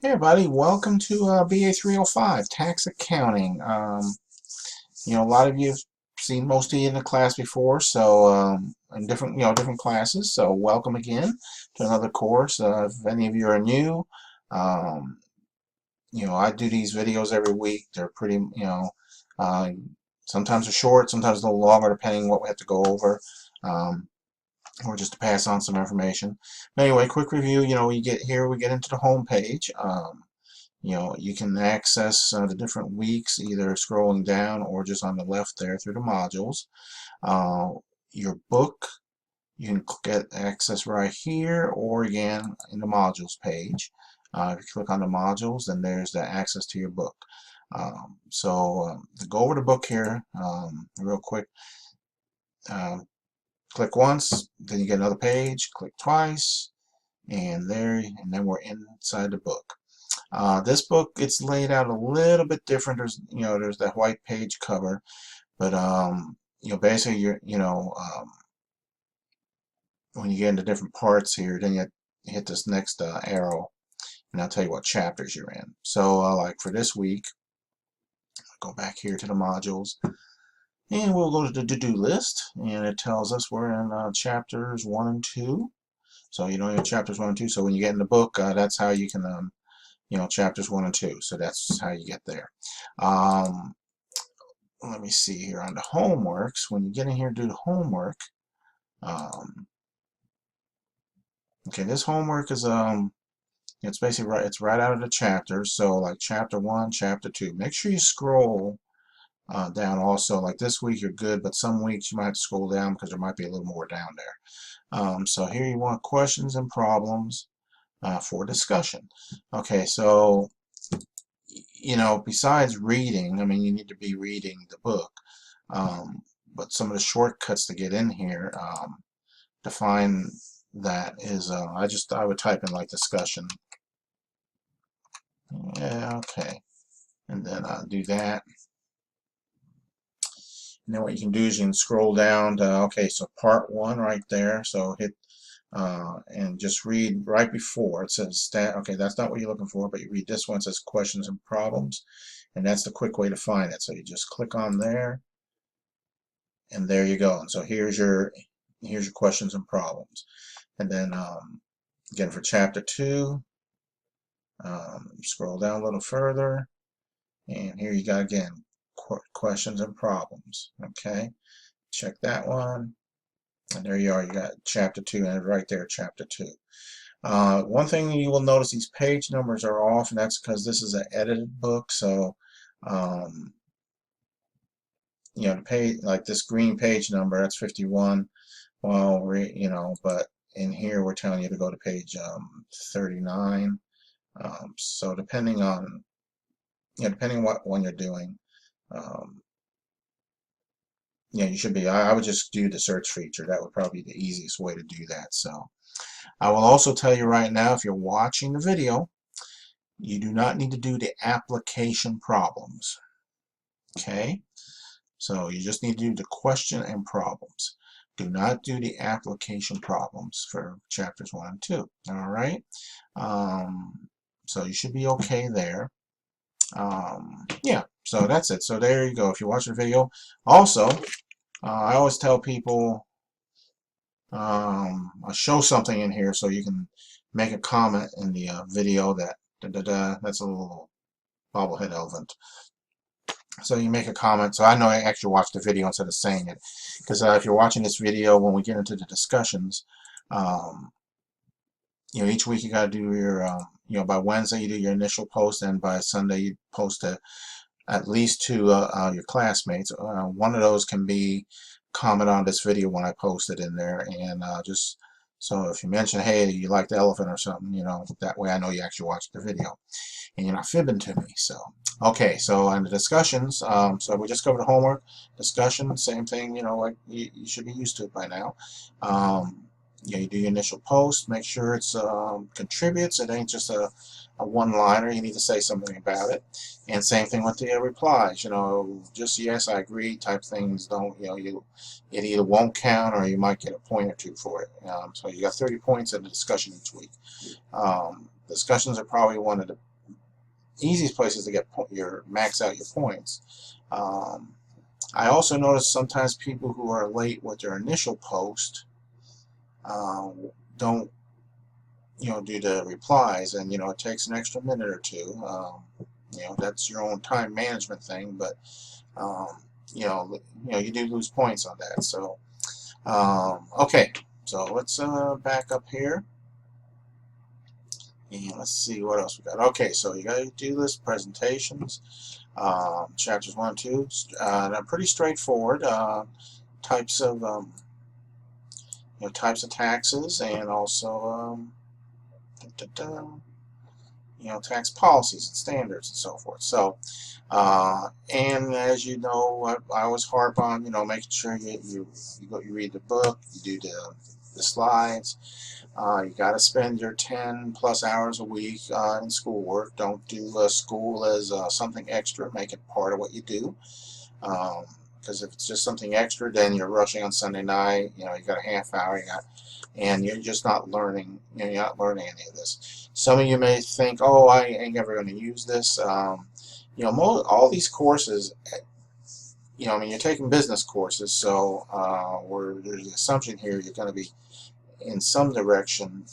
Hey everybody, welcome to BA 305 Tax Accounting. A lot of you have seen most of you in the class before, so in different classes. So welcome again to another course. If any of you are new, um, I do these videos every week. They're pretty, uh, sometimes they're short, sometimes a little longer, depending on what we have to go over. Um, or just to pass on some information. But anyway, quick review. We get here, we get into the home page. You can access the different weeks either scrolling down or just on the left there through the modules. Uh, your book, you can get access right here or again in the modules page. If you click on the modules, then there's the access to your book. To go over the book here real quick, um, click once, then you get another page, click twice, and then we're inside the book. This book, it's laid out a little bit different. There's that white page cover, but basically when you get into different parts here, then you hit this next arrow, and I'll tell you what chapters you're in. So like for this week, I'll go back here to the modules, and we'll go to the to-do list, and it tells us we're in chapters 1 and 2. So you have chapters 1 and 2. So when you get in the book, that's how you can chapters 1 and 2. So that's how you get there. Let me see here on the homeworks. When you get in here and do the homework, um, okay, this homework is it's basically right. It's right out of the chapters. So like chapter 1, chapter 2. Make sure you scroll down also. Like this week you're good, but some weeks you might have to scroll down because there might be a little more down there. So here you want questions and problems for discussion. Okay, so besides reading, I mean, you need to be reading the book. But some of the shortcuts to get in here to find that is, I would type in like discussion. Yeah, okay. And then do that. And then what you can do is you can scroll down to, okay, so part 1 right there. So hit and just read right before it says stat. Okay, that's not what you're looking for, but you read this one. It says questions and problems, and that's the quick way to find it. So you just click on there, and there you go. And so here's your questions and problems. And then again for chapter 2, scroll down a little further, and here you got again questions and problems. Okay, check that one, and there you are. You got chapter 2, and right there, chapter 2. One thing you will notice, these page numbers are off, and that's because this is an edited book. So the page, like this green page number, that's 51. Well, but in here we're telling you to go to page 39. So depending what one you're doing, um, you should be. I would just do the search feature. That would probably be the easiest way to do that. So I will also tell you right now, if you're watching the video, you do not need to do the application problems. Okay, so you just need to do the question and problems. Do not do the application problems for chapters 1 and 2. All right. So you should be okay there. Yeah, so that's it. So there you go. If you watch the video, also, I always tell people I'll show something in here so you can make a comment in the video that that's a little bobblehead elephant. So you make a comment, so I know I actually watched the video instead of saying it. Because if you're watching this video, when we get into the discussions, um, each week you got to do your, by Wednesday you do your initial post, and by Sunday you post at least to your classmates. One of those can be comment on this video when I post it in there, and just so if you mention, hey, you like the elephant or something, that way I know you actually watched the video and you're not fibbing to me. So okay, so on the discussions, so we just covered the homework, discussion, same thing, like you should be used to it by now. You do your initial post, make sure it's contributes. It ain't just a one-liner. You need to say something about it. And same thing with the replies. Just yes, I agree type things. Don't it either won't count or you might get a point or two for it. So you got 30 points in the discussion each week. discussions are probably one of the easiest places to get max out your points. I also notice sometimes people who are late with their initial post don't do the replies, and it takes an extra minute or two. That's your own time management thing, but you do lose points on that. So okay, so let's back up here. And let's see what else we got. Okay, so you got to do this presentations, chapters 1 and 2. They're pretty straightforward. Types of types of taxes, and also tax policies and standards and so forth. So, and as you know, I always harp on making sure you read the book, you do the slides. You got to spend your 10+ hours a week in schoolwork. Don't do school as something extra. Make it part of what you do. Because if it's just something extra, then you're rushing on Sunday night. You got a half hour. And you're just not learning. You're not learning any of this. Some of you may think, "Oh, I ain't never going to use this." All these courses. I mean, you're taking business courses, so where there's an assumption here you're going to be in some direction,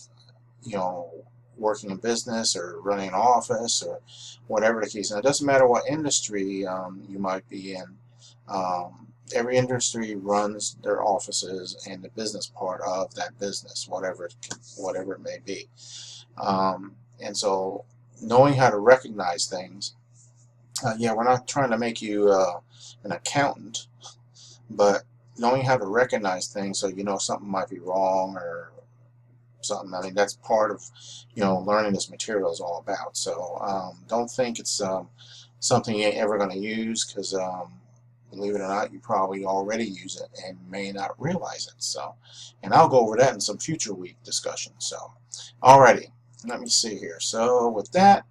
working in business or running an office or whatever the case. And it doesn't matter what industry you might be in. Every industry runs their offices and the business part of that business, whatever it may be. And so, knowing how to recognize things. We're not trying to make you an accountant, but knowing how to recognize things so something might be wrong or something. I mean, that's part of learning this material is all about. So don't think it's something you ain't ever going to use, because believe it or not, you probably already use it and may not realize it. So, and I'll go over that in some future week discussion. So, alrighty, let me see here. So with that,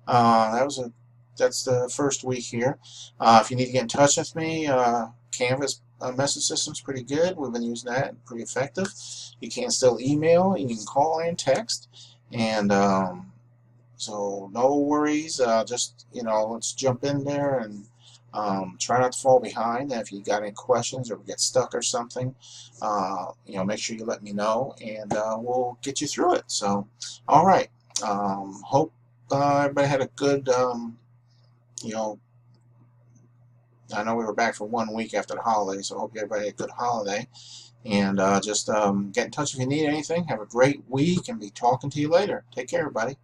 that's the first week here. If you need to get in touch with me, Canvas message system's pretty good. We've been using that, pretty effective. You can still email, you can call and text, and so no worries. Just let's jump in there and try not to fall behind. And if you got any questions or get stuck or something, make sure you let me know, and we'll get you through it. So, all right. Hope everybody had a good I know we were back for 1 week after the holiday, so I hope everybody had a good holiday. And just get in touch if you need anything. Have a great week, and be talking to you later. Take care, everybody.